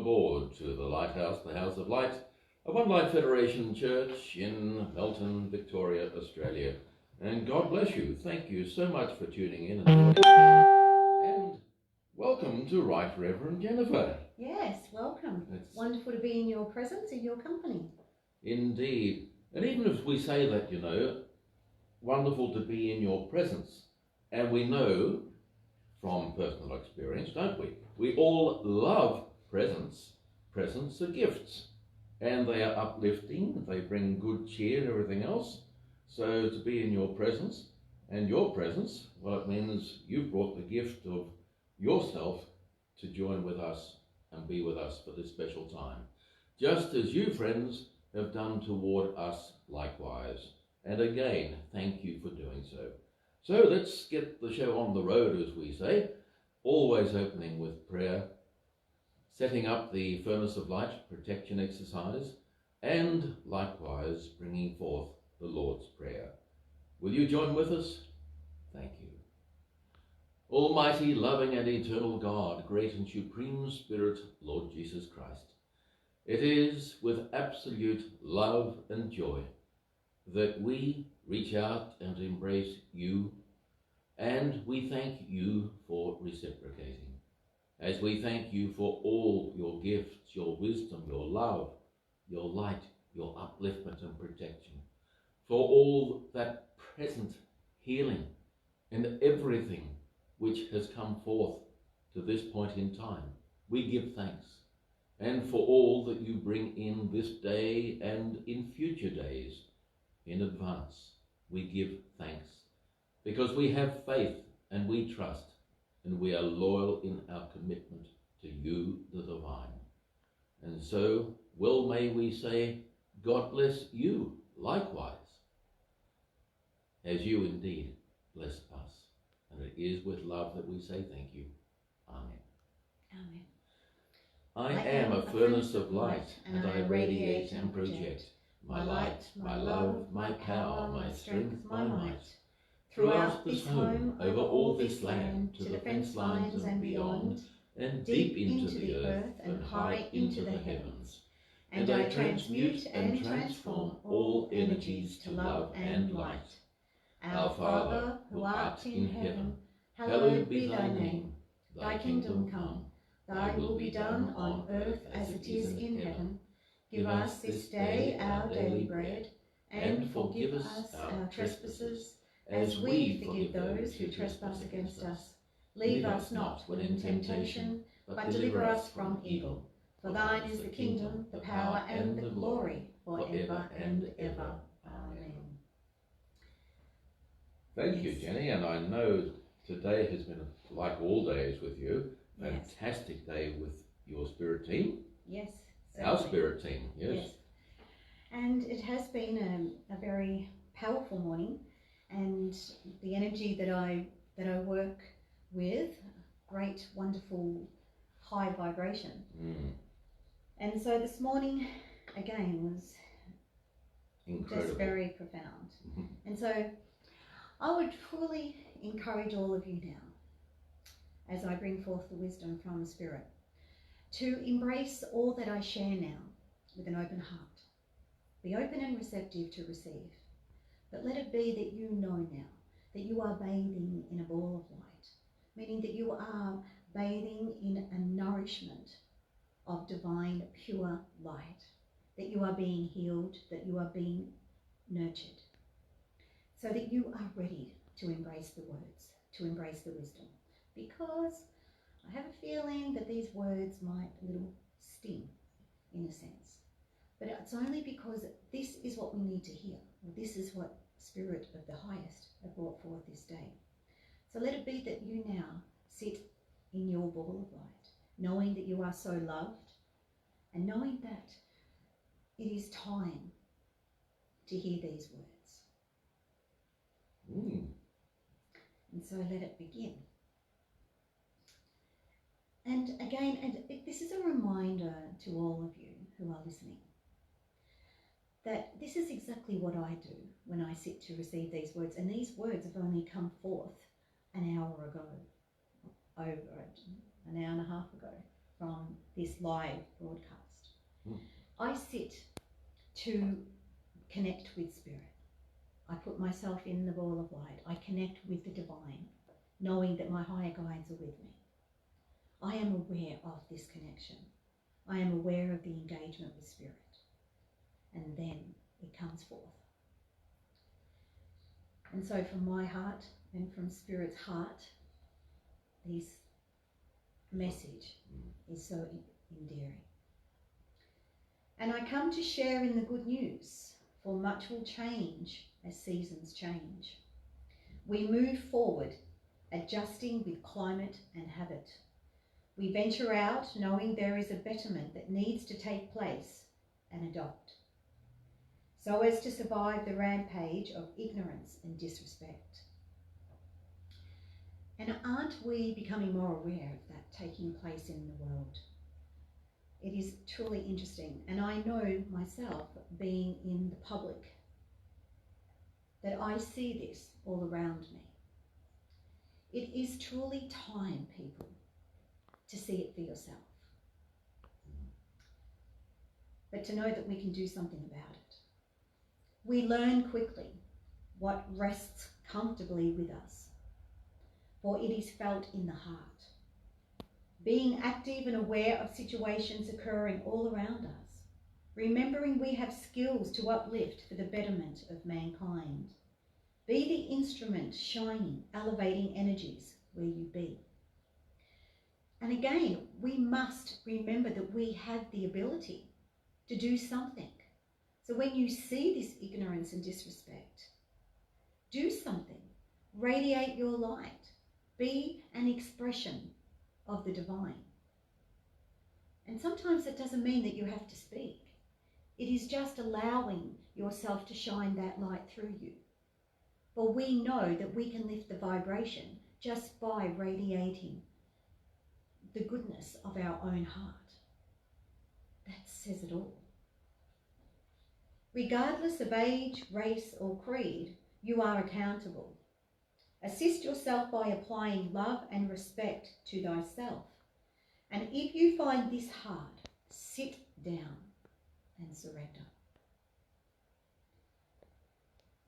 aboard to the Lighthouse, the House of Light, a One Light Federation church in Melton, Victoria, Australia. And God bless you. Thank you so much for tuning in and joining us. And welcome to Right Reverend Jennifer. Yes, welcome. It's wonderful to be in your presence, in your company. Indeed. And even if we say that, you know, wonderful to be in your presence. And we know from personal experience, don't we? We all love presents. Presents are gifts. And they are uplifting, they bring good cheer and everything else. So to be in your presence, and your presence, well, it means you've brought the gift of yourself to join with us and be with us for this special time. Just as you, friends, have done toward us likewise. And again, thank you for doing so. So let's get the show on the road, as we say, always opening with prayer, setting up the Furnace of Light protection exercise, and likewise bringing forth the Lord's Prayer. Will you join with us? Thank you. Almighty, loving and eternal God, great and supreme Spirit, Lord Jesus Christ, it is with absolute love and joy that we reach out and embrace you, and we thank you for reciprocating. As we thank you for all your gifts, your wisdom, your love, your light, your upliftment and protection, for all that present healing and everything which has come forth to this point in time, we give thanks. And for all that you bring in this day and in future days in advance, we give thanks, because we have faith and we trust, and we are loyal in our commitment to you, the divine. And so, well may we say, God bless you likewise, as you indeed bless us. And it is with love that we say thank you. Amen. Amen. I am a furnace of light, and I radiate and project my light, my love, my power, my strength, my might, throughout this home, over all this land, to the fence lines and beyond, and deep into the earth, and high into the heavens. And I transmute and transform all energies to love and light. Our Father, who art in heaven, hallowed be thy name. Thy kingdom come, thy will be done on earth as it is in heaven. Give us this day our daily bread, and forgive us our trespasses, as we forgive those who trespass against us. Lead us not when in temptation, but deliver us from evil. For thine is the kingdom, the power, and the glory, forever and ever. Amen. Thank you, Jenny, and I know today has been, like all days with you, a fantastic day with your spirit team. Yes. Our spirit team, yes. And it has been a very powerful morning, and the energy that I work with, great, wonderful, high vibration. And so this morning, again, was incredible, just very profound. And so I would truly encourage all of you now, as I bring forth the wisdom from the Spirit, to embrace all that I share now with an open heart. Be open and receptive to receive. But let it be that you know now that you are bathing in a ball of light, meaning that you are bathing in a nourishment of divine, pure light, that you are being healed, that you are being nurtured, so that you are ready to embrace the words, to embrace the wisdom. Because I have a feeling that these words might a little sting, in a sense. But it's only because this is what we need to hear. This is what Spirit of the Highest have brought forth this day. So let it be that you now sit in your ball of light, knowing that you are so loved, and knowing that it is time to hear these words. And so let it begin. And again, this is a reminder to all of you who are listening, that this is exactly what I do when I sit to receive these words. And these words have only come forth an hour ago, over an hour and a half ago. from this live broadcast. Mm. I sit to connect with Spirit. I put myself in the ball of light. I connect with the divine, knowing that my higher guides are with me. I am aware of this connection. I am aware of the engagement with Spirit. And then it comes forth. And so from my heart and from Spirit's heart, this message is so endearing. And I come to share in the good news, for much will change as seasons change. We move forward, adjusting with climate and habit. We venture out knowing there is a betterment that needs to take place and adopt, so as to survive the rampage of ignorance and disrespect. And aren't we becoming more aware of that taking place in the world? It is truly interesting, and I know myself, being in the public, that I see this all around me. It is truly time, people, to see it for yourself, but to know that we can do something about it. We learn quickly what rests comfortably with us, for it is felt in the heart. Being active and aware of situations occurring all around us, remembering we have skills to uplift for the betterment of mankind. Be the instrument shining, elevating energies where you be. And again, we must remember that we have the ability to do something. So when you see this ignorance and disrespect, do something. Radiate your light. Be an expression of the divine. And sometimes that doesn't mean that you have to speak. It is just allowing yourself to shine that light through you. For we know that we can lift the vibration just by radiating the goodness of our own heart. That says it all. Regardless of age, race, or creed, you are accountable. Assist yourself by applying love and respect to thyself. And if you find this hard, sit down and surrender.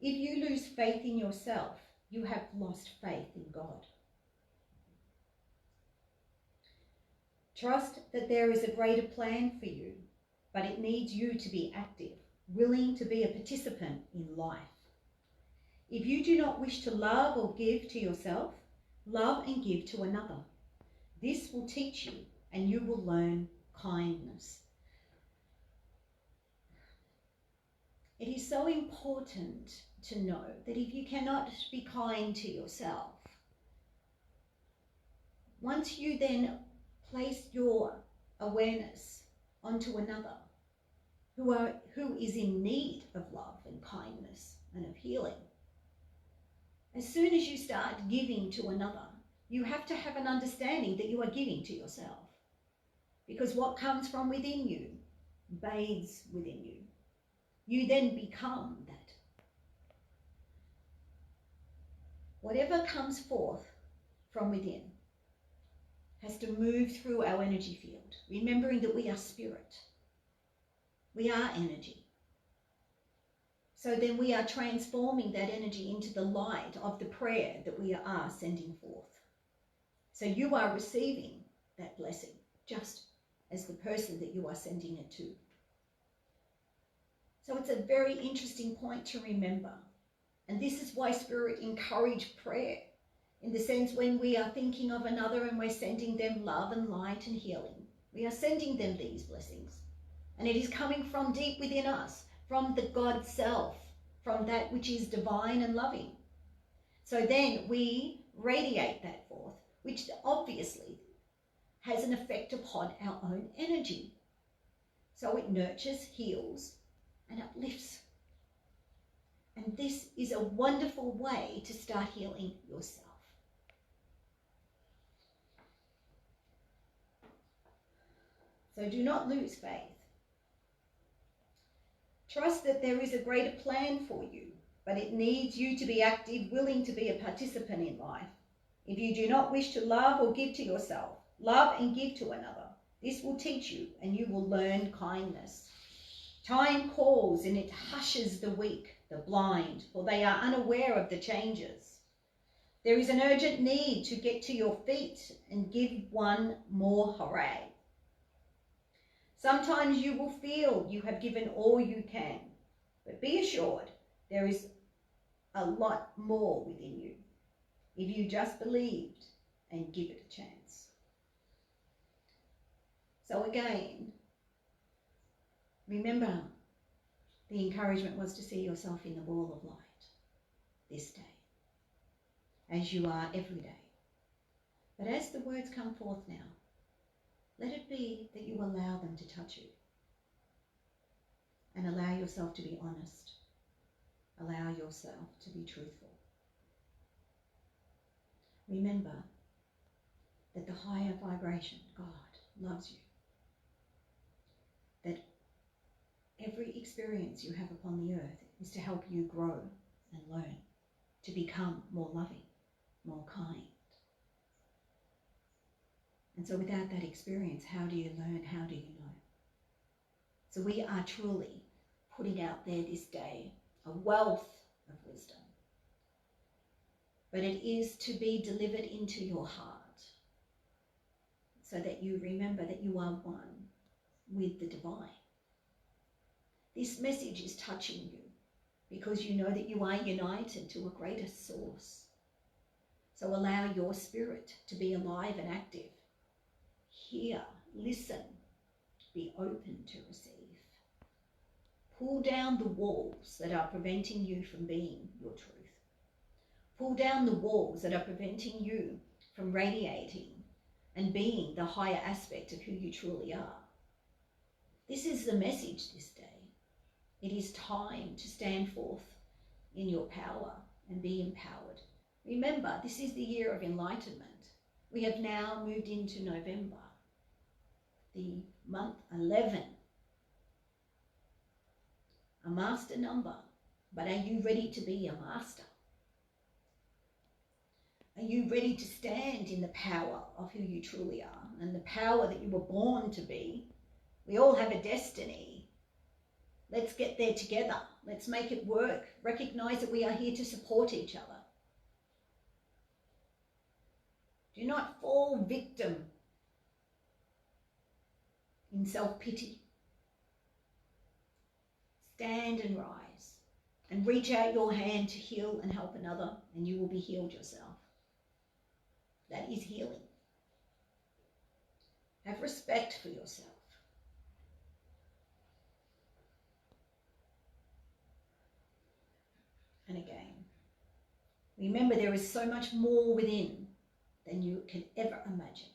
If you lose faith in yourself, you have lost faith in God. Trust that there is a greater plan for you, but it needs you to be active, willing to be a participant in life. If you do not wish to love or give to yourself, love and give to another. This will teach you, and you will learn kindness. It is so important to know that if you cannot be kind to yourself, once you then place your awareness onto another who is in need of love and kindness and of healing, as soon as you start giving to another, you have to have an understanding that you are giving to yourself. Because what comes from within you bathes within you. You then become that. Whatever comes forth from within has to move through our energy field, remembering that we are spirit. We are energy. So then we are transforming that energy into the light of the prayer that we are sending forth. So you are receiving that blessing just as the person that you are sending it to. So it's a very interesting point to remember. And this is why Spirit encouraged prayer, in the sense when we are thinking of another and we're sending them love and light and healing, we are sending them these blessings. And it is coming from deep within us, from the God self, from that which is divine and loving. So then we radiate that forth, which obviously has an effect upon our own energy. So it nurtures, heals, and uplifts. And this is a wonderful way to start healing yourself. So do not lose faith. Trust that there is a greater plan for you, but it needs you to be active, willing to be a participant in life. If you do not wish to love or give to yourself, love and give to another. This will teach you, and you will learn kindness. Time calls, and it hushes the weak, the blind, for they are unaware of the changes. There is an urgent need to get to your feet and give one more hooray. Sometimes you will feel you have given all you can, but be assured there is a lot more within you if you just believed and give it a chance. So again, remember, the encouragement was to see yourself in the ball of light this day, as you are every day. But as the words come forth now, let it be that you allow them to touch you, and allow yourself to be honest. Allow yourself to be truthful. Remember that the higher vibration, God, loves you. That every experience you have upon the earth is to help you grow and learn, to become more loving, more kind. And so without that experience, how do you learn? How do you know? So we are truly putting out there this day a wealth of wisdom. But it is to be delivered into your heart so that you remember that you are one with the divine. This message is touching you because you know that you are united to a greater source. So allow your spirit to be alive and active. Hear, listen, be open to receive. Pull down the walls that are preventing you from being your truth. Pull down the walls that are preventing you from radiating and being the higher aspect of who you truly are. This is the message this day. It is time to stand forth in your power and be empowered. Remember, this is the year of enlightenment. We have now moved into November, the month 11. A master number, but are you ready to be a master? Are you ready to stand in the power of who you truly are and the power that you were born to be? We all have a destiny. Let's get there together. Let's make it work. Recognize that we are here to support each other. Do not fall victim in self-pity. Stand and rise and reach out your hand to heal and help another, and you will be healed yourself. That is healing. Have respect for yourself. And again, remember there is so much more within than you can ever imagine.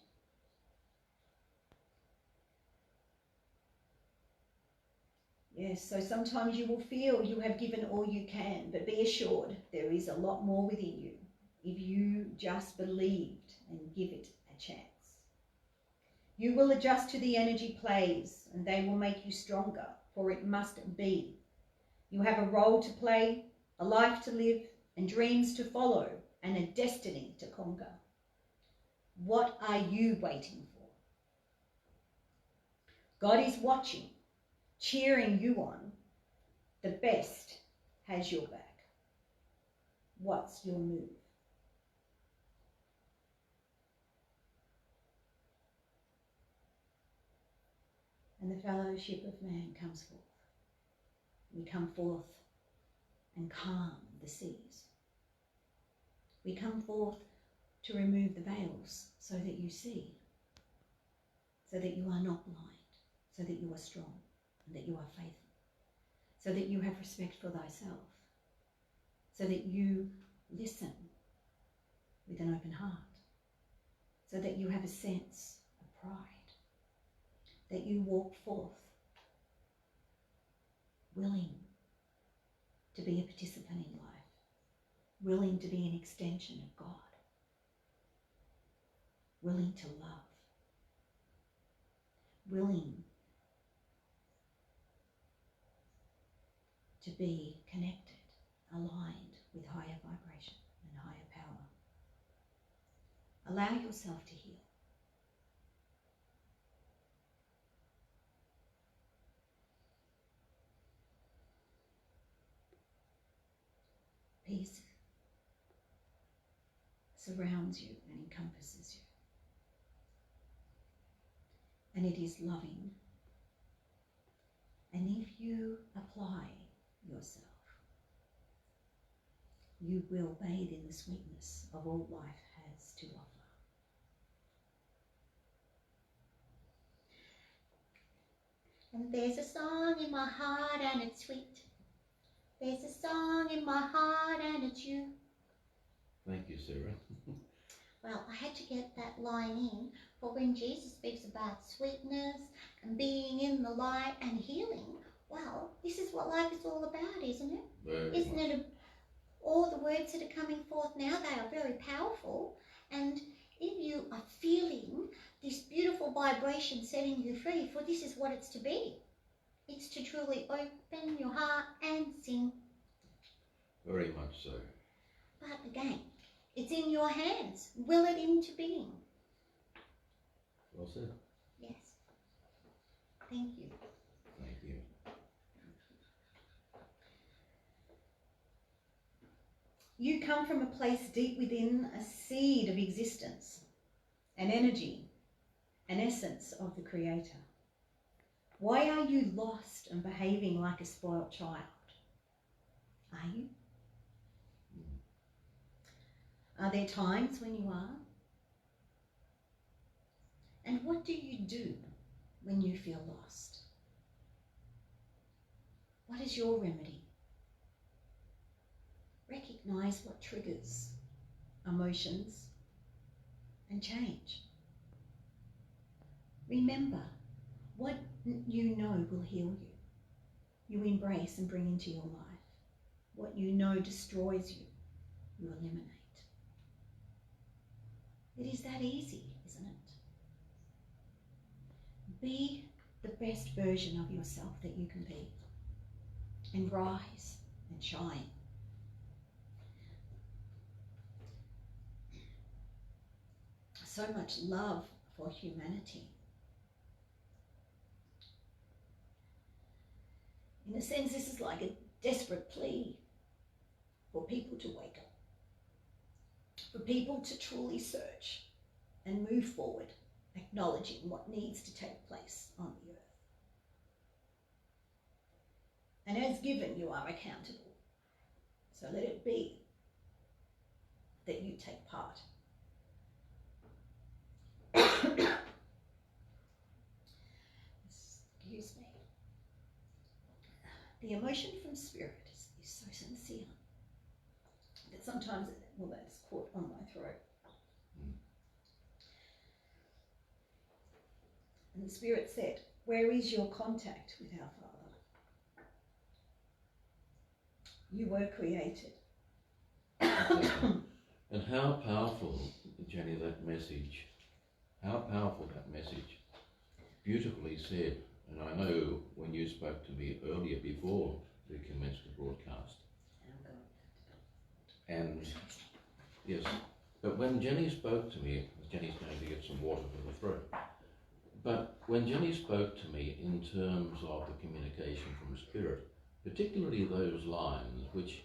Yes, so sometimes you will feel you have given all you can, but be assured there is a lot more within you if you just believed and give it a chance. You will adjust to the energy plays and they will make you stronger, for it must be. You have a role to play, a life to live, and dreams to follow, and a destiny to conquer. What are you waiting for? God is watching, cheering you on. The best has your back. What's your move? And the fellowship of man comes forth. We come forth and calm the seas. We come forth to remove the veils so that you see, so that you are not blind, so that you are strong, and that you are faithful, so that you have respect for thyself, so that you listen with an open heart, so that you have a sense of pride, that you walk forth willing to be a participant in life, willing to be an extension of God, willing to love, willing to be connected, aligned with higher vibration and higher power. Allow yourself to heal. surrounds you and encompasses you. And it is loving. And if you apply yourself, you will bathe in the sweetness of all life has to offer. And there's a song in my heart and it's sweet. There's a song in my heart and it's you. Thank you, Sarah. Well, I had to get that line in for when Jesus speaks about sweetness and being in the light and healing. Well, this is what life is all about, isn't it? Very Isn't much. it? All the words that are coming forth now, they are very powerful. And if you are feeling this beautiful vibration setting you free, for this is what it's to be. It's to truly open your heart and sing. Very much so. But again, it's in your hands. Will it into being? Well said. Yes. Thank you. Thank you. You come from a place deep within, a seed of existence, an energy, an essence of the Creator. Why are you lost and behaving like a spoilt child? Are you? Are there times when you are? And what do you do when you feel lost? What is your remedy? Recognize what triggers emotions and change. Remember, what you know will heal you. You embrace and bring into your life. What you know destroys you, you eliminate. It is that easy, isn't it? Be the best version of yourself that you can be, and rise and shine. So much love for humanity. In a sense, this is like a desperate plea for people to wake up, for people to truly search and move forward, acknowledging what needs to take place on the earth. And as given, you are accountable. So let it be that you take part. Excuse me. The emotion from spirit is so sincere that sometimes that's caught on my throat. And the Spirit said, where is your contact with our Father? You were created. And how powerful, Jenny, that message. How powerful that message. Beautifully said. And I know when you spoke to me earlier before we commenced the broadcast. And yes, but when Jenny spoke to me, Jenny's going to get some water for the throat. But when Jenny spoke to me in terms of the communication from Spirit, particularly those lines which,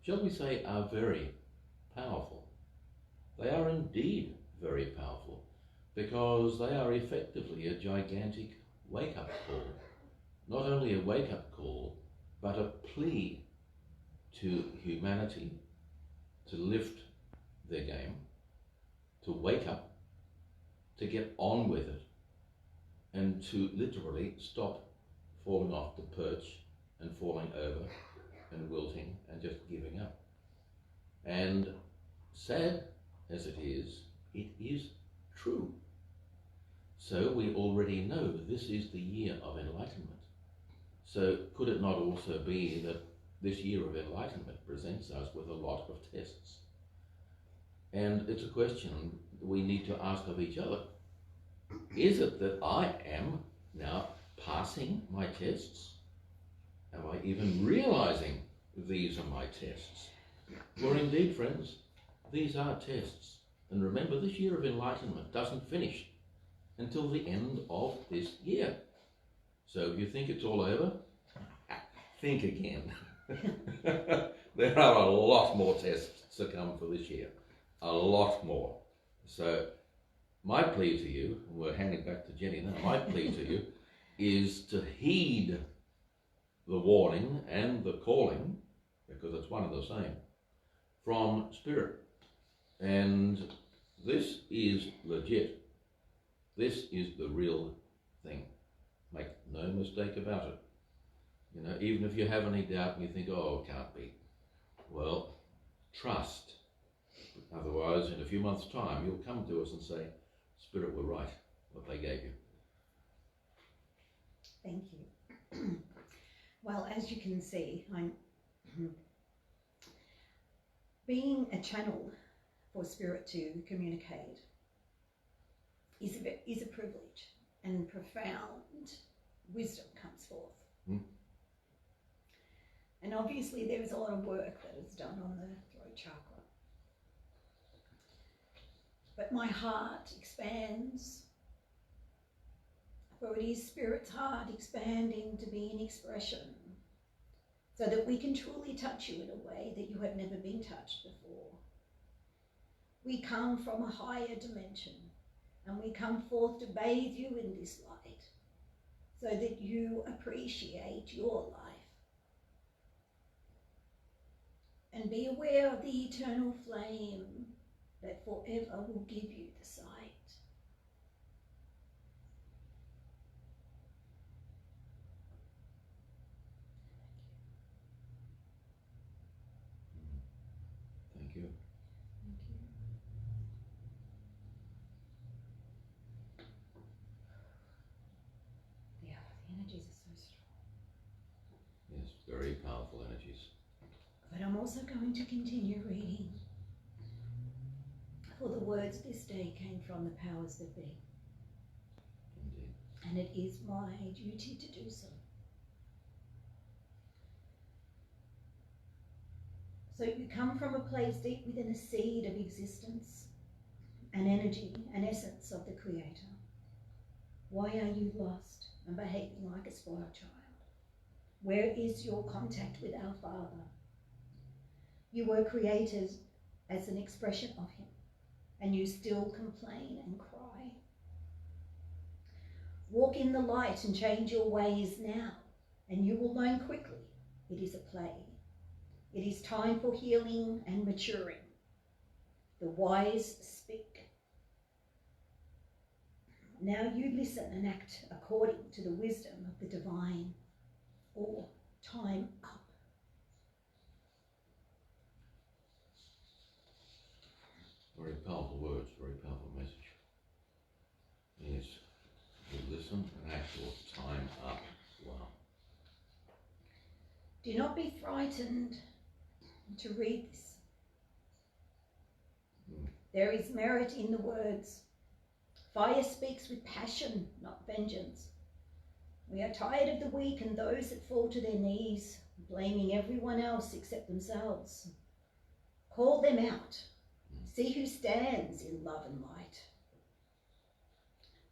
shall we say, are very powerful. They are indeed very powerful because they are effectively a gigantic wake-up call. Not only a wake-up call, but a plea to humanity to lift their game, to wake up, to get on with it, and to literally stop falling off the perch and falling over and wilting and just giving up. And sad as it is true. So we already know this is the year of enlightenment. So could it not also be that this year of enlightenment presents us with a lot of tests? And it's a question we need to ask of each other. Is it that I am now passing my tests? Am I even realizing these are my tests? For indeed, friends, these are tests. And remember, this year of enlightenment doesn't finish until the end of this year. So if you think it's all over, think again. There are a lot more tests to come for this year. a lot more. So my plea to you, and we're handing back to Jenny now, my plea to you is to heed the warning and the calling, because it's one and the same, from Spirit. And this is legit. This is the real thing. Make no mistake about it. You know, even if you have any doubt and you think, oh, it can't be. Well, trust. Otherwise, in a few months' time, you'll come to us and say, Spirit were right, what they gave you. Thank you. Well, as you can see, I'm being a channel for Spirit to communicate is a privilege, and profound wisdom comes forth. And obviously there is a lot of work that is done on the throat chakra. But my heart expands, for it is Spirit's heart expanding to be an expression, so that we can truly touch you in a way that you have never been touched before. We come from a higher dimension, and we come forth to bathe you in this light, so that you appreciate your life. And be aware of the eternal flame that forever will give you the sight. Thank you. Thank you. Yeah, the energies are so strong. Yes, very powerful energies. But I'm also going to continue reading. For the words this day came from the powers that be. Indeed. And it is my duty to do so. So you come from a place deep within a seed of existence, an energy, an essence of the Creator. Why are you lost and behaving like a spoiled child? Where is your contact with our Father? You were created as an expression of Him, and you still complain and cry. Walk in the light and change your ways now, and you will learn quickly it is a play. It is time for healing and maturing. The wise speak. Now you listen and act according to the wisdom of the divine, or time up. Very powerful words, very powerful message. Yes, you listen and act your time up. Wow. Do not be frightened to read this. There is merit in the words. Fire speaks with passion, not vengeance. We are tired of the weak and those that fall to their knees, blaming everyone else except themselves. Call them out. See who stands in love and light.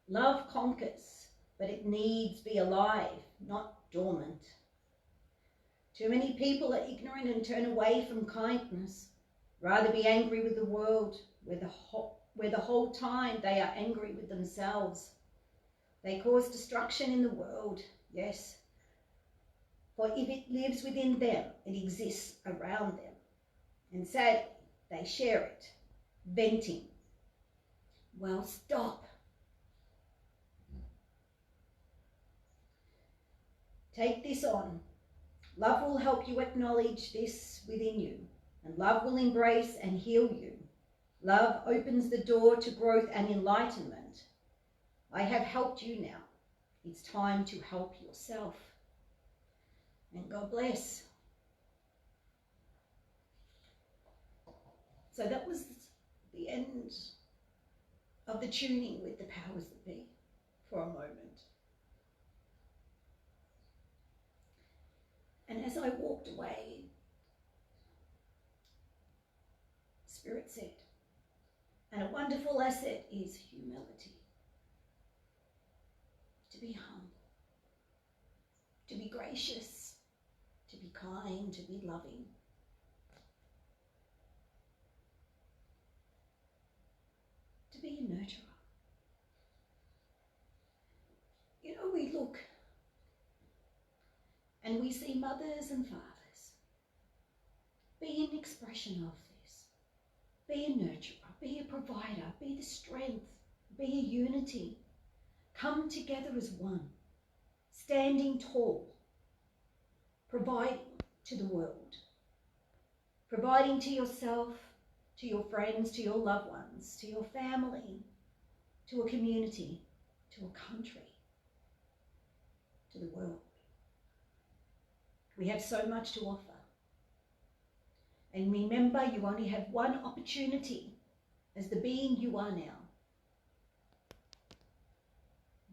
Love conquers, but it needs be alive, not dormant. Too many people are ignorant and turn away from kindness. Rather be angry with the world, where the whole time they are angry with themselves. They cause destruction in the world, yes. For if it lives within them, it exists around them. And sadly, they share it, venting. Well, stop. Take this on. Love will help you acknowledge this within you, and love will embrace and heal you. Love opens the door to growth and enlightenment. I have helped you now. It's time to help yourself. And God bless. So that was the end of the tuning with the powers that be for a moment. And as I walked away, Spirit said, and a wonderful asset is humility. To be humble, to be gracious, to be kind, to be loving. be a nurturer. You know, we look and we see mothers and fathers. Be an expression of this. Be a nurturer, be a provider, be the strength, be a unity. Come together as one, standing tall, providing to the world, providing to yourself, to your friends, to your loved ones, to your family, to a community, to a country, to the world. We have so much to offer. And remember, you only have one opportunity as the being you are now.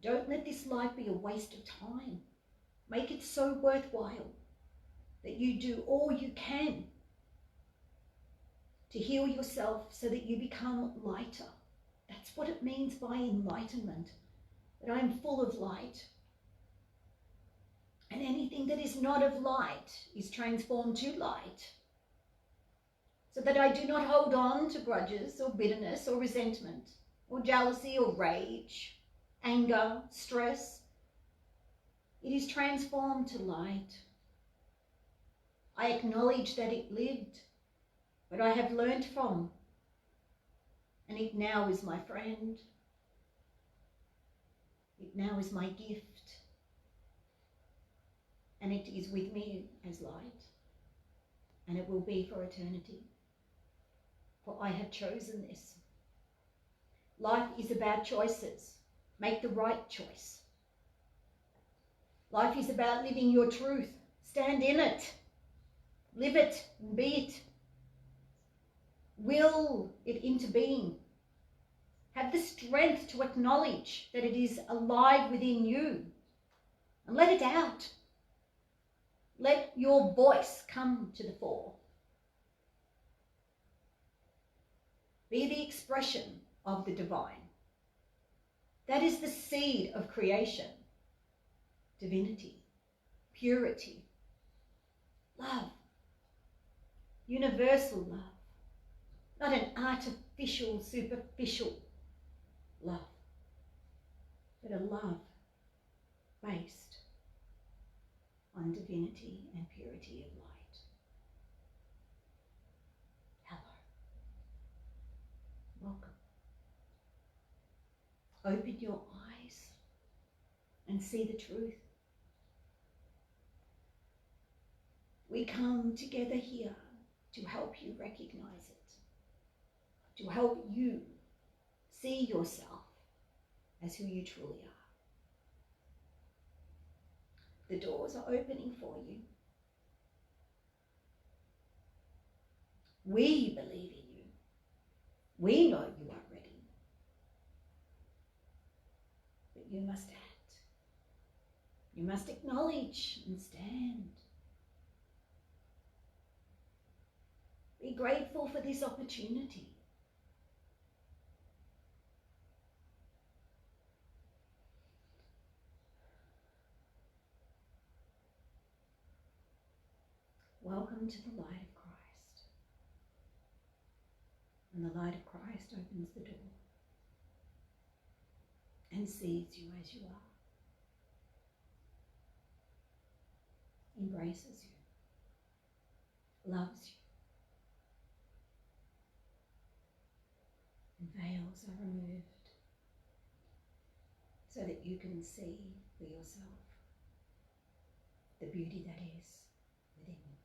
Don't let this life be a waste of time. Make it so worthwhile that you do all you can to heal yourself so that you become lighter. That's what it means by enlightenment, that I am full of light. And anything that is not of light is transformed to light, so that I do not hold on to grudges or bitterness or resentment or jealousy or rage, anger, stress. It is transformed to light. I acknowledge that it lived, but I have learnt from, and it now is my friend. It now is my gift, and it is with me as light, and it will be for eternity. For I have chosen this. Life is about choices. Make the right choice. Life is about living your truth. Stand in it. Live it and be it. Will it into being. Have the strength to acknowledge that it is alive within you, and let it out. Let your voice come to the fore. Be the expression of the divine. That is the seed of creation. Divinity, purity, love, universal love, not an artificial, superficial love, but a love based on divinity and purity of light. Hello. Welcome. Open your eyes and see the truth. We come together here to help you recognize it, to help you see yourself as who you truly are. The doors are opening for you. We believe in you. We know you are ready. But you must act. You must acknowledge and stand. Be grateful for this opportunity. Welcome to the light of Christ. And the light of Christ opens the door and sees you as you are, embraces you, loves you, and veils are removed so that you can see for yourself the beauty that is within you.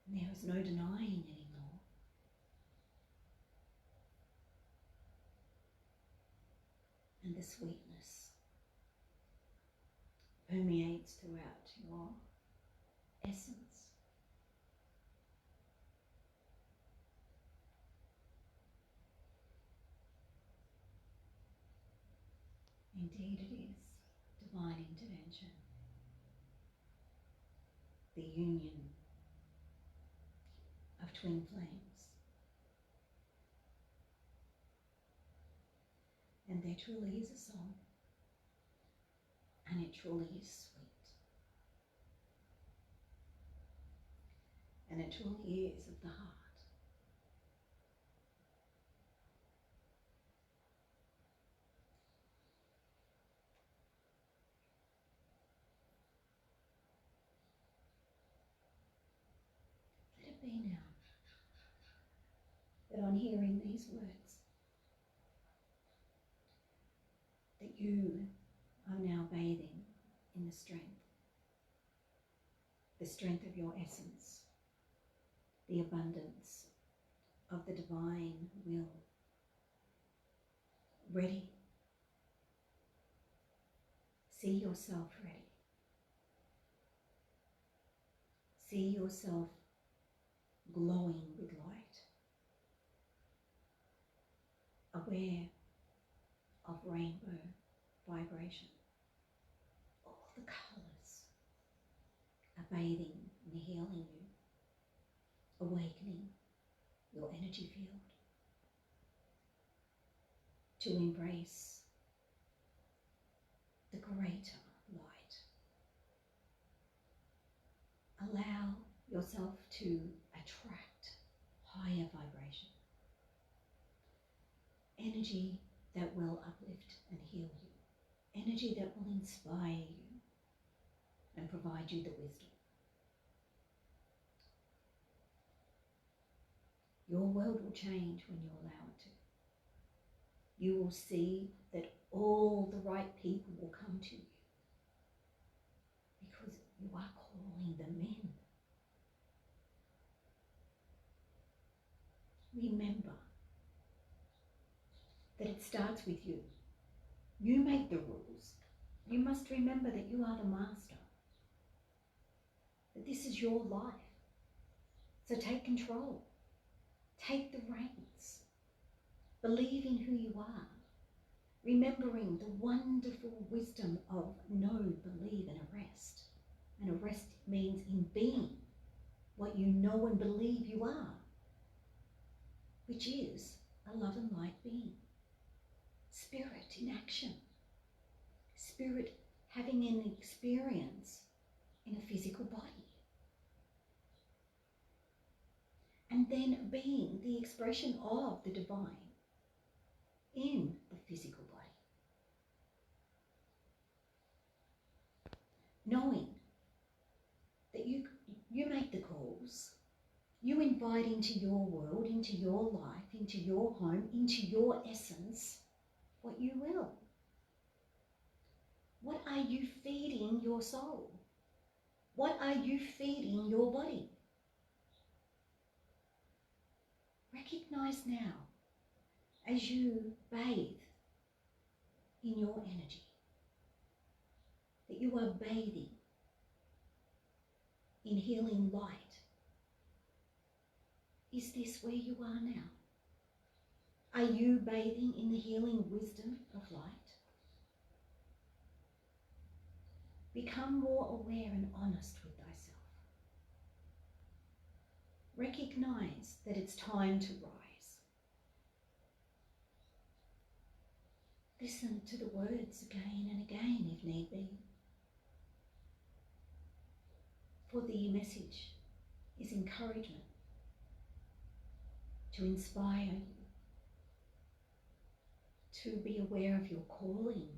And there is no denying anymore. And the sweetness permeates throughout your essence. Indeed it is divine intervention, the union of twin flames. And there truly is a song, and it truly is sweet, and it truly is of the heart. be now that on hearing these words, that you are now bathing in the strength of your essence, the abundance of the divine will, ready. See yourself ready. See yourself glowing with light, aware of rainbow vibration. All the colours are bathing and healing you, awakening your energy field to embrace the greater light. Allow yourself to attract higher vibration, energy that will uplift and heal you, energy that will inspire you and provide you the wisdom. Your world will change when you allow it to. You will see that all the right people will come to you because you are calling them in. Remember that it starts with you. You make the rules. You must remember that you are the master, that this is your life. So take control. Take the reins. Believe in who you are, remembering the wonderful wisdom of know, believe and arrest. And arrest means in being what you know and believe you are, which is a love and light being. Spirit in action. Spirit having an experience in a physical body. And then being the expression of the divine in the physical body. Knowing that you make the calls, you invite into your world, into your life, into your home, into your essence, what you will. What are you feeding your soul? What are you feeding your body? Recognize now as you bathe in your energy that you are bathing in healing light. Is this where you are now? Are you bathing in the healing wisdom of light? Become more aware and honest with thyself. Recognize that it's time to rise. Listen to the words again and again if need be. For the message is encouragement to inspire you, to be aware of your calling.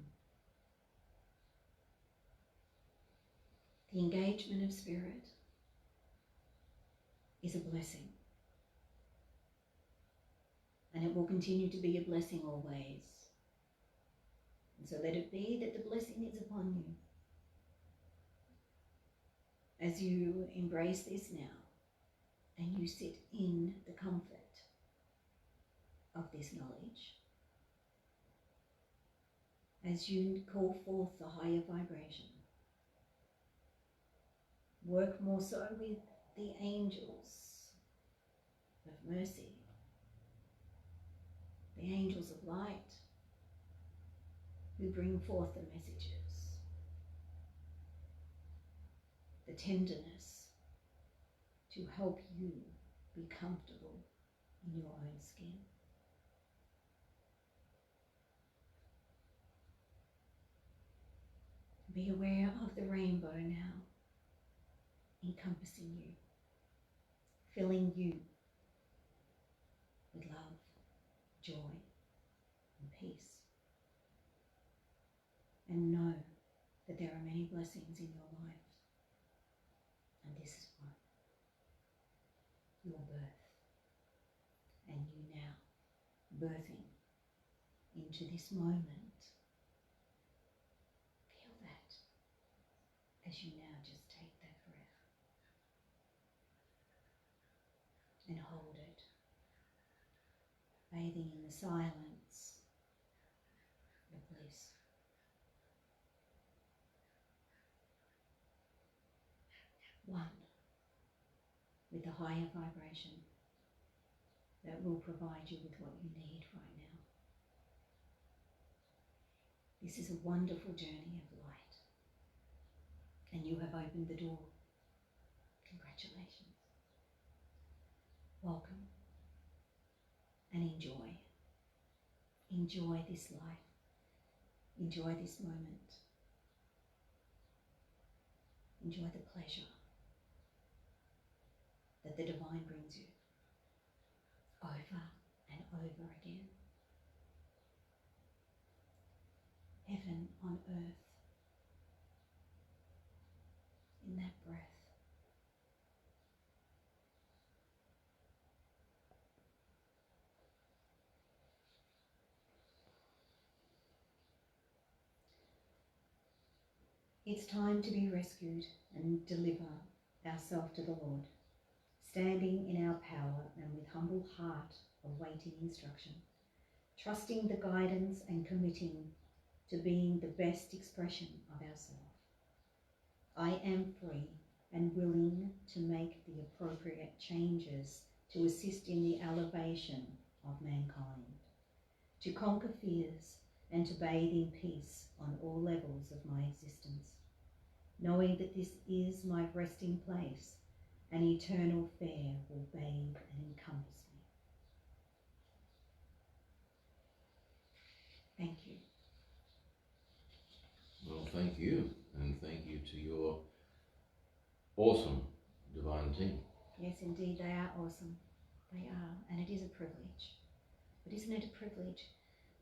The engagement of spirit is a blessing, and it will continue to be a blessing always. And so let it be that the blessing is upon you as you embrace this now and you sit in the comfort of this knowledge, as you call forth the higher vibration. Work more so with the angels of mercy, the angels of light, who bring forth the messages, the tenderness to help you be comfortable in your own skin. Be aware of the rainbow now, encompassing you, filling you with love, joy, and peace. And know that there are many blessings in your life, and this is one. birthing into this moment. Feel that as you now just take that breath and hold it, bathing in the silence, the bliss. One with the higher vibration that will provide you with what you need right now. This is a wonderful journey of light, and you have opened the door. Congratulations. Welcome and enjoy. Enjoy this life. Enjoy this moment. Enjoy the pleasure that the divine brings you over and over again. Heaven on earth in that breath. It's time to be rescued and deliver ourselves to the Lord, standing in our power and with humble heart awaiting instruction, trusting the guidance and committing to being the best expression of ourselves. I am free and willing to make the appropriate changes to assist in the elevation of mankind, to conquer fears and to bathe in peace on all levels of my existence, knowing that this is my resting place, an eternal fair will bathe and encompass me. Thank you. Well, thank you, and thank you to your awesome divine team. Yes, indeed, they are awesome. They are, and it is a privilege. But isn't it a privilege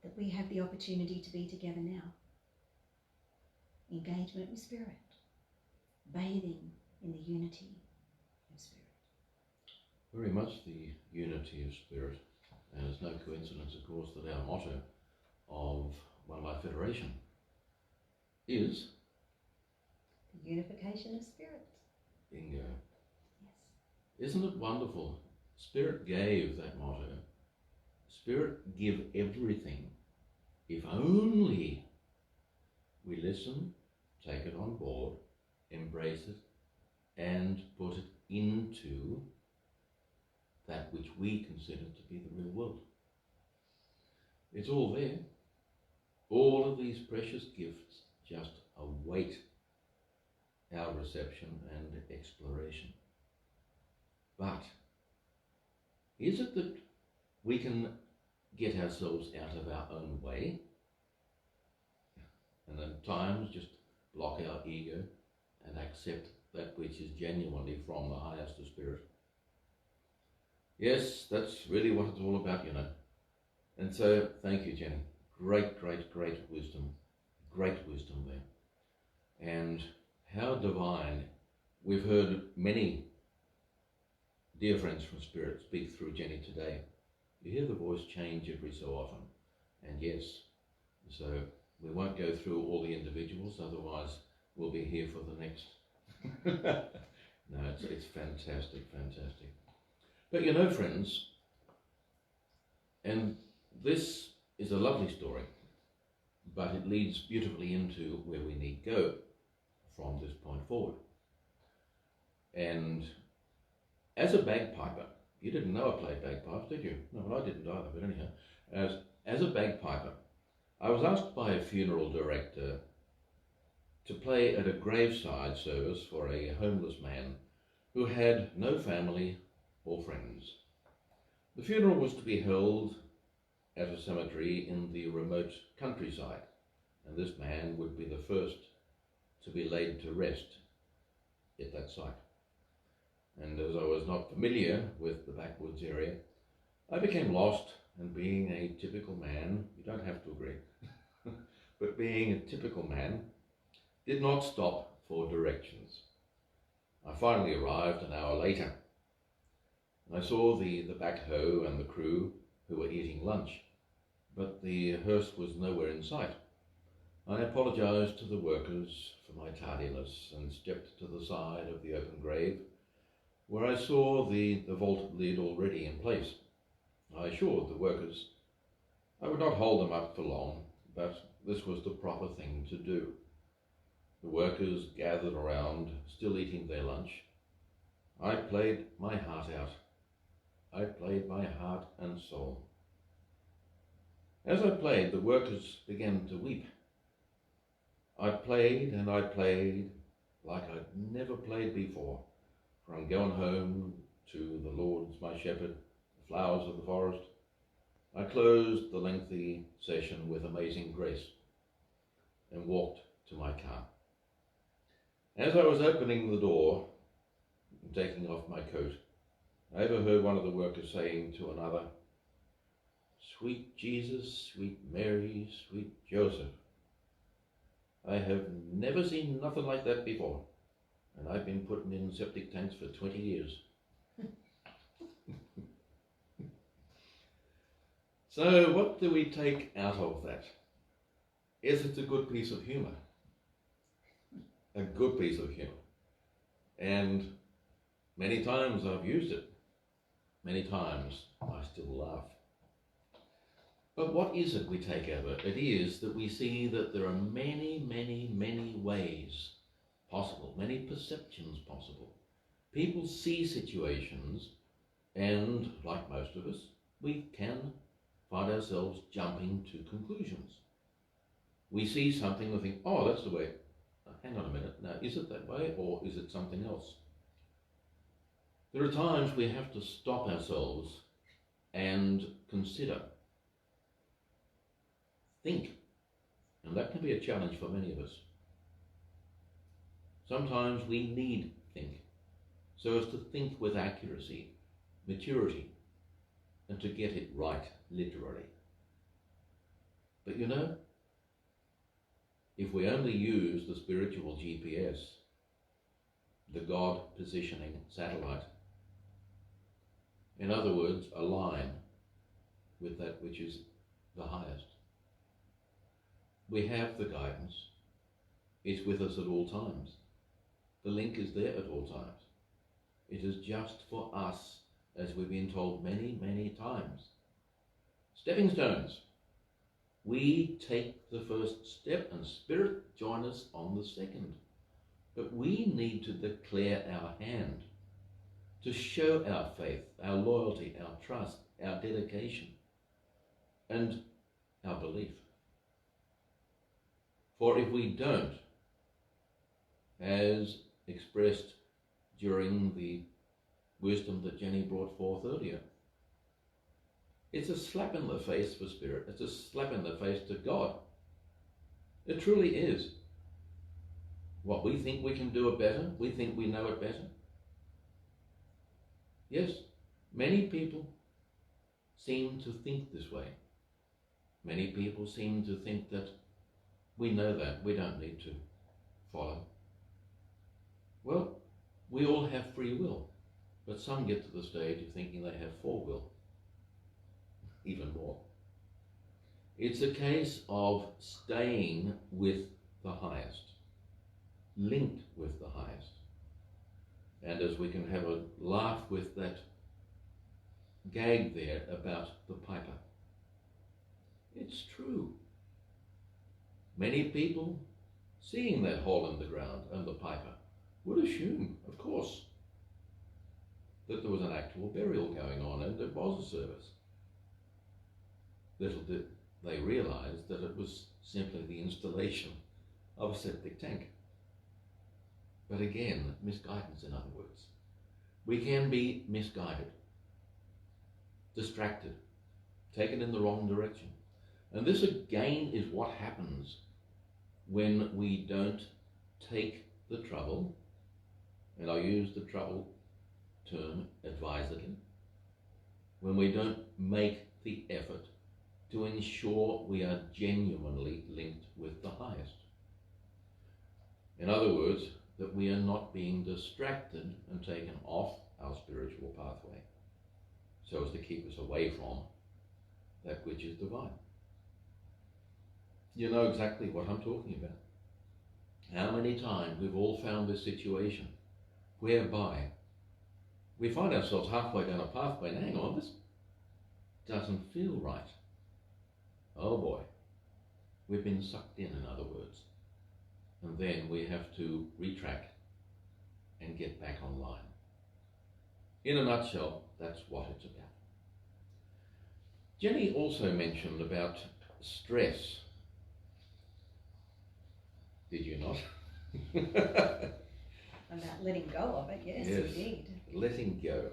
that we have the opportunity to be together now? Engagement with Spirit, bathing in the unity of Spirit. Very much the unity of Spirit, and it's no coincidence, of course, that our motto of One Life Federation is The unification of Spirit. Bingo. Yes. Isn't it wonderful? Spirit gave that motto. Spirit give everything if only we listen, take it on board, embrace it, and put it into that which we consider to be the real world. It's all there. All of these precious gifts just await our reception and exploration. But is it that we can get ourselves out of our own way and at times just block our ego and accept that which is genuinely from the highest of Spirit? Yes, that's really what it's all about, you know. And so, thank you, Jenny. Great, great, great wisdom. Great wisdom there. And how divine. We've heard many dear friends from Spirit speak through Jenny today. You hear the voice change every so often. And yes, so we won't go through all the individuals, otherwise we'll be here for the next. No, it's fantastic, fantastic. But you know, friends, and this is a lovely story, but it leads beautifully into where we need to go from this point forward. And as a bagpiper, you didn't know I played bagpipes, did you? No, well, I didn't either, but anyhow, as a bagpiper, I was asked by a funeral director to play at a graveside service for a homeless man who had no family or friends. The funeral was to be held at a cemetery in the remote countryside, and this man would be the first to be laid to rest at that site. And as I was not familiar with the backwoods area, I became lost, and being a typical man, you don't have to agree, but being a typical man, did not stop for directions. I finally arrived an hour later, and I saw the backhoe and the crew who were eating lunch. but the hearse was nowhere in sight. I apologised to the workers for my tardiness and stepped to the side of the open grave, where I saw the vault lid already in place. I assured the workers I would not hold them up for long, but this was the proper thing to do. The workers gathered around, still eating their lunch. I played my heart out. I played my heart and soul. As I played, the workers began to weep. I played and I played like I'd never played before, from going home to the Lord's my shepherd, the flowers of the forest. I closed the lengthy session with amazing grace and walked to my car. As I was opening the door and taking off my coat, I overheard one of the workers saying to another, "Sweet Jesus, sweet Mary, sweet Joseph. I have never seen nothing like that before, and I've been putting in septic tanks for 20 years. So what do we take out of that? Is it a good piece of humour? A good piece of humour. And many times I've used it. Many times I still laugh. But what is it we take out of it? It is that we see that there are many, many, many ways possible, many perceptions possible. People see situations and, like most of us, we can find ourselves jumping to conclusions. We see something and think, oh, that's the way. Hang on a minute, now is it that way or is it something else? There are times we have to stop ourselves and consider. Think. And that can be a challenge for many of us. Sometimes we need think, so as to think with accuracy, maturity, and to get it right, literally. But you know, if we only use the spiritual GPS, the God positioning satellite, in other words, align with that which is the highest, we have the guidance. It's with us at all times. The link is there at all times. It is just for us, as we've been told many, many times. Stepping stones. We take the first step and Spirit join us on the second. But we need to declare our hand, to show our faith, our loyalty, our trust, our dedication, and our belief. For if we don't, as expressed during the wisdom that Jenny brought forth earlier, it's a slap in the face for Spirit. It's a slap in the face to God. It truly is. What, we think we can do it better? We think we know it better? Yes, many people seem to think this way. Many people seem to think that we know that, we don't need to follow. Well, we all have free will, but some get to the stage of thinking they have will, even more. It's a case of staying with the highest, linked with the highest. And as we can have a laugh with that gag there about the piper, it's true. Many people, seeing that hole in the ground and the piper, would assume, of course, that there was an actual burial going on and it was a service. Little did they realize that it was simply the installation of a septic tank. But again, misguidance, in other words. We can be misguided, distracted, taken in the wrong direction. And this again is what happens when we don't take the trouble, and I use the trouble term advisedly, when we don't make the effort to ensure we are genuinely linked with the highest. In other words, that we are not being distracted and taken off our spiritual pathway, so as to keep us away from that which is divine. You know exactly what I'm talking about. How many times we've all found this situation whereby we find ourselves halfway down a pathway and hang on, this doesn't feel right. Oh boy, we've been sucked in other words. And then we have to retract and get back online. In a nutshell, that's what it's about. Jenny also mentioned about stress. Did you not? About letting go of it, yes, Yes. indeed. Letting go.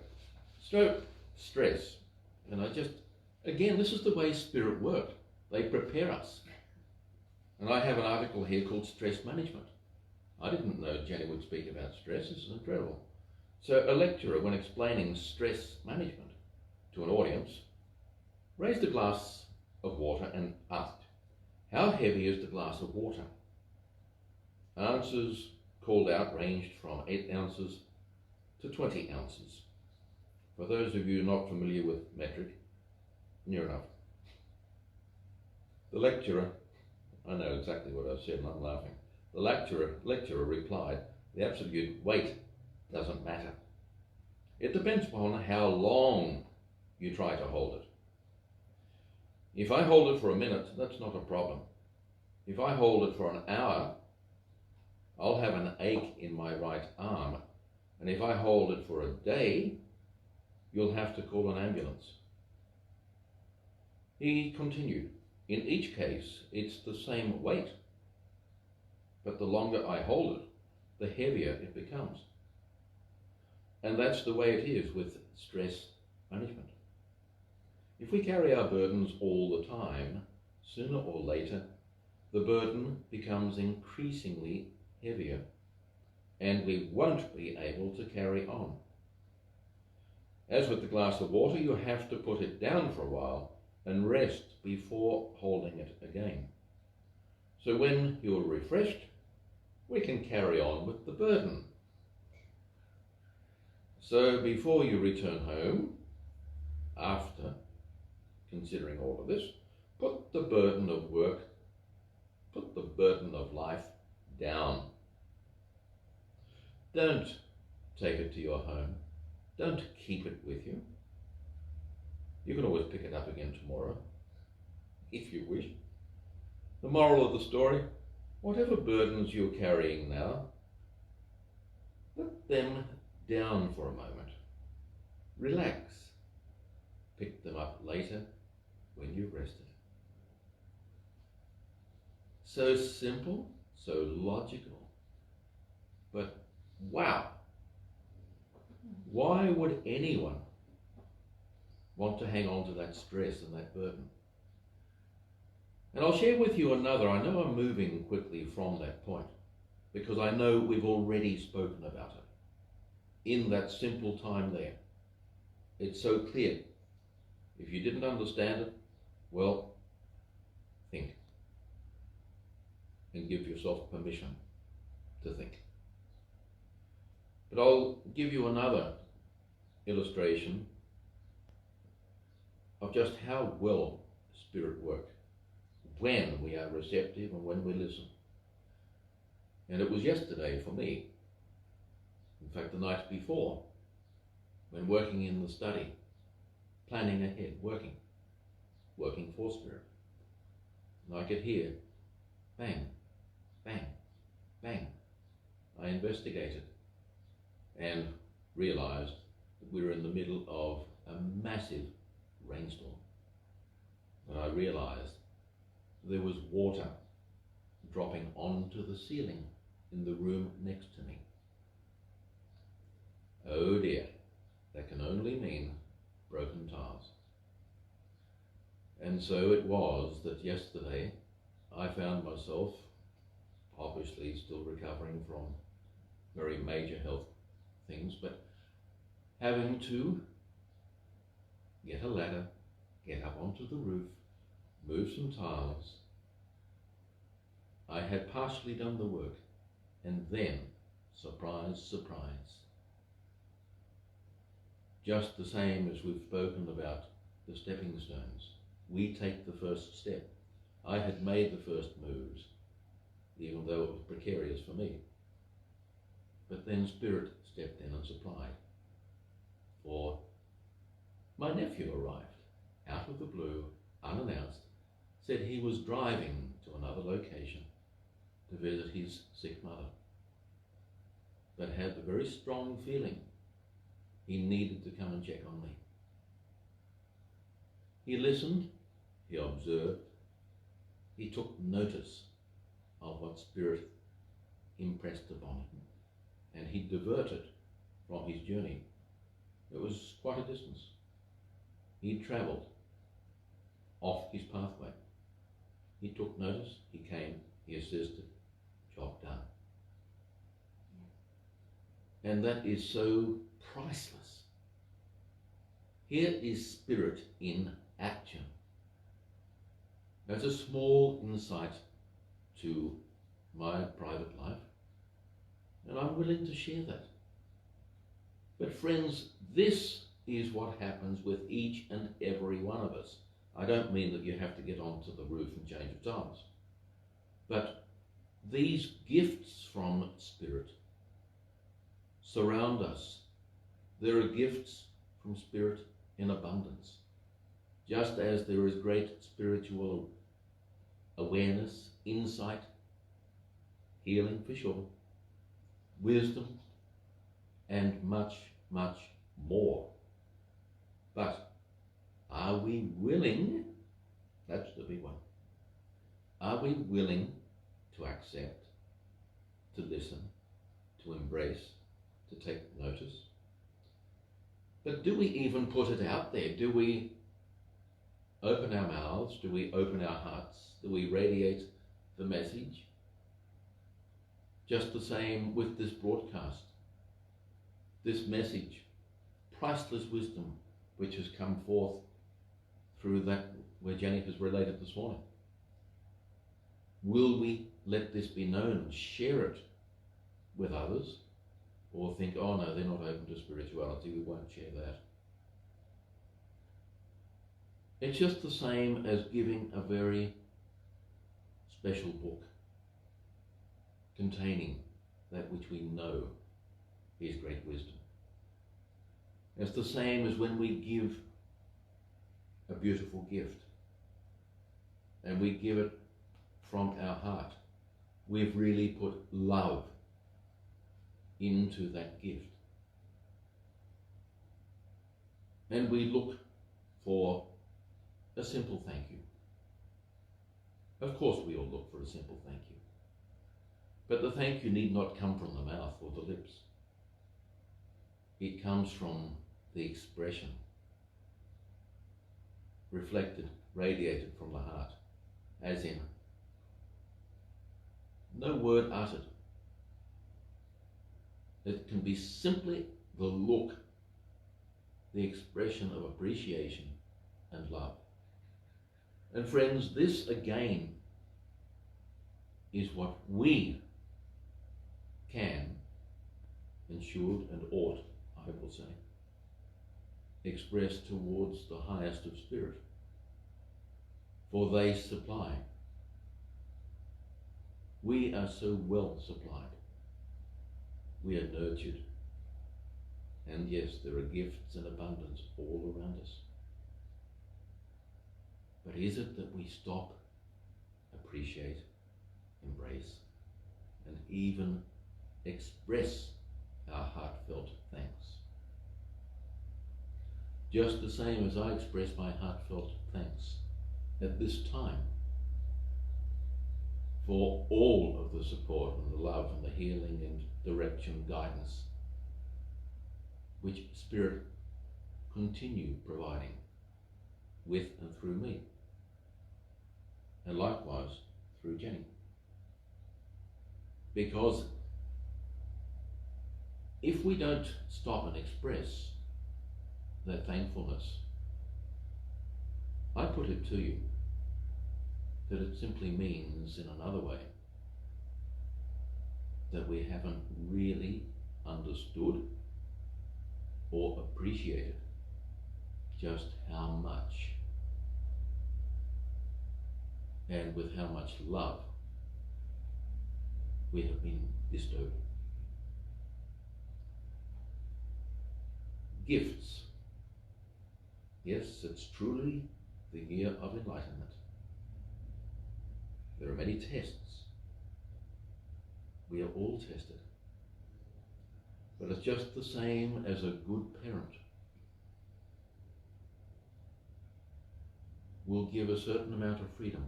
So, stress. And again, this is the way Spirit work. They prepare us. And I have an article here called Stress Management. I didn't know Jenny would speak about stress. This is incredible. So a lecturer, when explaining stress management to an audience, raised a glass of water and asked, "How heavy is the glass of water?" Answers called out ranged from 8 ounces to 20 ounces. For those of you not familiar with metric, near enough. The lecturer, I know exactly what I said and I'm laughing. The lecturer replied, "The absolute weight doesn't matter. It depends upon how long you try to hold it. If I hold it for a minute, that's not a problem. If I hold it for an hour, I'll have an ache in my right arm. And if I hold it for a day, you'll have to call an ambulance." He continued, "In each case, it's the same weight. But the longer I hold it, the heavier it becomes." And that's the way it is with stress management. If we carry our burdens all the time, sooner or later, the burden becomes increasingly heavier, and we won't be able to carry on. As with the glass of water, you have to put it down for a while and rest before holding it again. So when you're refreshed, we can carry on with the burden. So before you return home, after considering all of this, put the burden of work, put the burden of life down. Don't take it to your home. Don't keep it with you. You can always pick it up again tomorrow, if you wish. The moral of the story, whatever burdens you're carrying now, put them down for a moment. Relax. Pick them up later when you've rested. So simple, so logical, but wow, why would anyone want to hang on to that stress and that burden? And I'll share with you another. I know I'm moving quickly from that point because I know we've already spoken about it in that simple time there. It's so clear. If you didn't understand it, well, think and give yourself permission to think. But I'll give you another illustration of just how well Spirit works when we are receptive and when we listen. And it was yesterday for me, in fact the night before, when working in the study, planning ahead, working for Spirit. And I could hear bang, bang, bang. I investigated and realized that we were in the middle of a massive rainstorm. And I realized there was water dropping onto the ceiling in the room next to me. Oh dear, that can only mean broken tiles. And so it was that yesterday I found myself, obviously still recovering from very major health things, but having to get a ladder, get up onto the roof, move some tiles. I had partially done the work, and then, surprise, surprise, just the same as we've spoken about the stepping stones, we take the first step. I had made the first moves, even though it was precarious for me. But then Spirit stepped in and supplied. For my nephew arrived, out of the blue, unannounced, said he was driving to another location to visit his sick mother, but had the very strong feeling he needed to come and check on me. He listened, he observed, he took notice of what Spirit impressed upon him, and he diverted from his journey. It was quite a distance. He travelled off his pathway. He took notice, he came, he assisted, job done. And that is so priceless. Here is Spirit in action. That's a small insight to my private life, and I'm willing to share that. But friends, this is what happens with each and every one of us. I don't mean that you have to get onto the roof and change of tongues, but these gifts from Spirit surround us. There are gifts from Spirit in abundance. Just as there is great spiritual awareness, insight, healing for sure, wisdom, and much, much more. But are we willing, that's the big one, are we willing to accept, to listen, to embrace, to take notice? But do we even put it out there? Do we open our mouths? Do we open our hearts? Do we radiate the message? Just the same with this broadcast. This message, priceless wisdom, which has come forth through that where Jenny has related this morning. Will we let this be known, share it with others, or think, oh no, they're not open to spirituality, we won't share that? It's just the same as giving a very special book containing that which we know is great wisdom. It's the same as when we give a beautiful gift and we give it from our heart. We've really put love into that gift. And we look for a simple thank you. Of course we all look for a simple thank you. But the thank you need not come from the mouth or the lips. It comes from the expression, reflected, radiated from the heart, as in no word uttered. It can be simply the look, the expression of appreciation and love. And friends, this again is what we can and should and ought, I will say, express towards the highest of spirit. For they supply. We are so well supplied. We are nurtured. And yes, there are gifts in abundance all around us. But is it that we stop, appreciate, embrace, and even express our heartfelt thanks? Just the same as I express my heartfelt thanks at this time for all of the support and the love and the healing and direction, guidance, which Spirit continue providing with and through me, and likewise through Jenny. Because if we don't stop and express that thankfulness, I put it to you that it simply means, in another way, that we haven't really understood or appreciated just how much and with how much love we have been bestowed. Gifts. Yes, it's truly the year of enlightenment. There are many tests. We are all tested. But it's just the same as a good parent will give a certain amount of freedom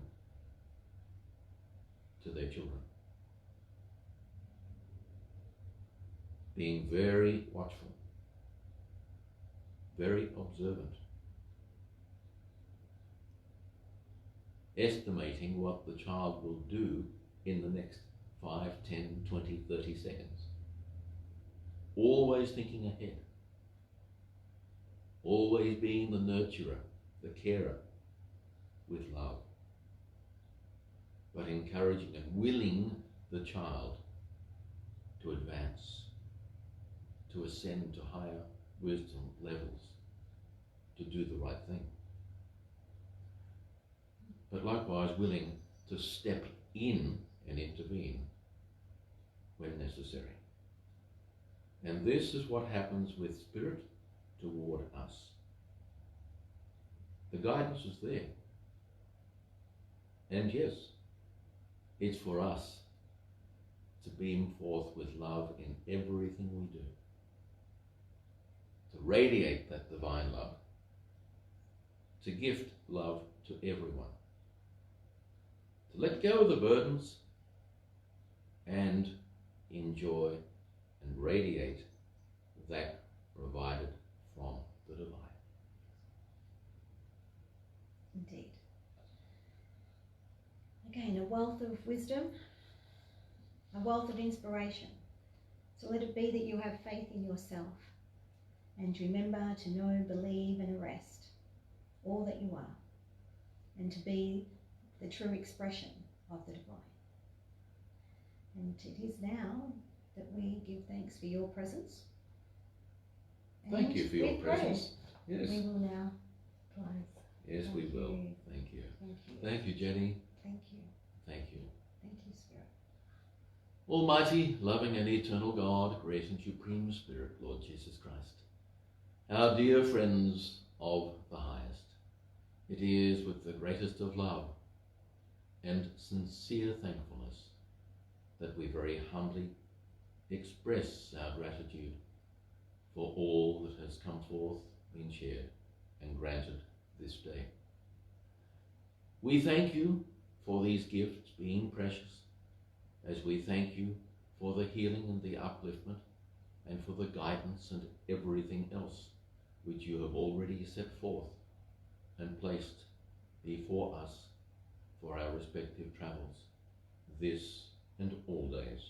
to their children, being very watchful, very observant, estimating what the child will do in the next 5, 10, 20, 30 seconds. Always thinking ahead. Always being the nurturer, the carer, with love. But encouraging and willing the child to advance, to ascend to higher wisdom levels, to do the right thing. But likewise willing to step in and intervene when necessary. And this is what happens with Spirit toward us. The guidance is there. And yes, it's for us to beam forth with love in everything we do. To radiate that divine love. To gift love to everyone. To let go of the burdens and enjoy and radiate that provided from the divine. Indeed. Again, a wealth of wisdom, a wealth of inspiration. So let it be that you have faith in yourself and remember to know, believe and arrest all that you are and to be the true expression of the divine. And it is now that we give thanks for your presence. Thank you for your we pray. presence. Yes. We will now close. Yes, Thank we will. you. Thank you. Thank you. Thank you, Jenny. Thank you. Thank you. Thank you, Spirit. Almighty, loving and eternal God, great and supreme Spirit, Lord Jesus Christ, our dear friends of the highest, it is with the greatest of love and sincere thankfulness that we very humbly express our gratitude for all that has come forth, been shared and granted this day. We thank you for these gifts being precious, as we thank you for the healing and the upliftment and for the guidance and everything else which you have already set forth and placed before us for our respective travels, this and all days.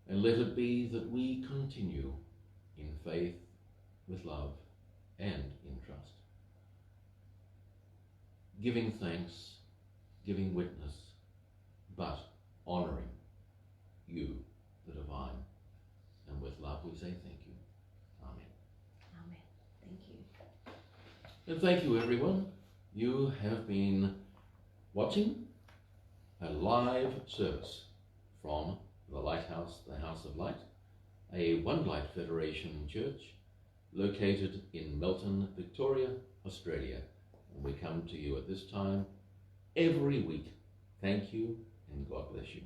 And let it be that we continue in faith, with love, and in trust, giving thanks, giving witness, but honouring you, the divine. And with love we say thank you. Amen. Amen. Thank you. And thank you, everyone. You have been watching a live service from the Lighthouse, the House of Light, a One Light Federation church located in Melton, Victoria, Australia. And we come to you at this time every week. Thank you and God bless you.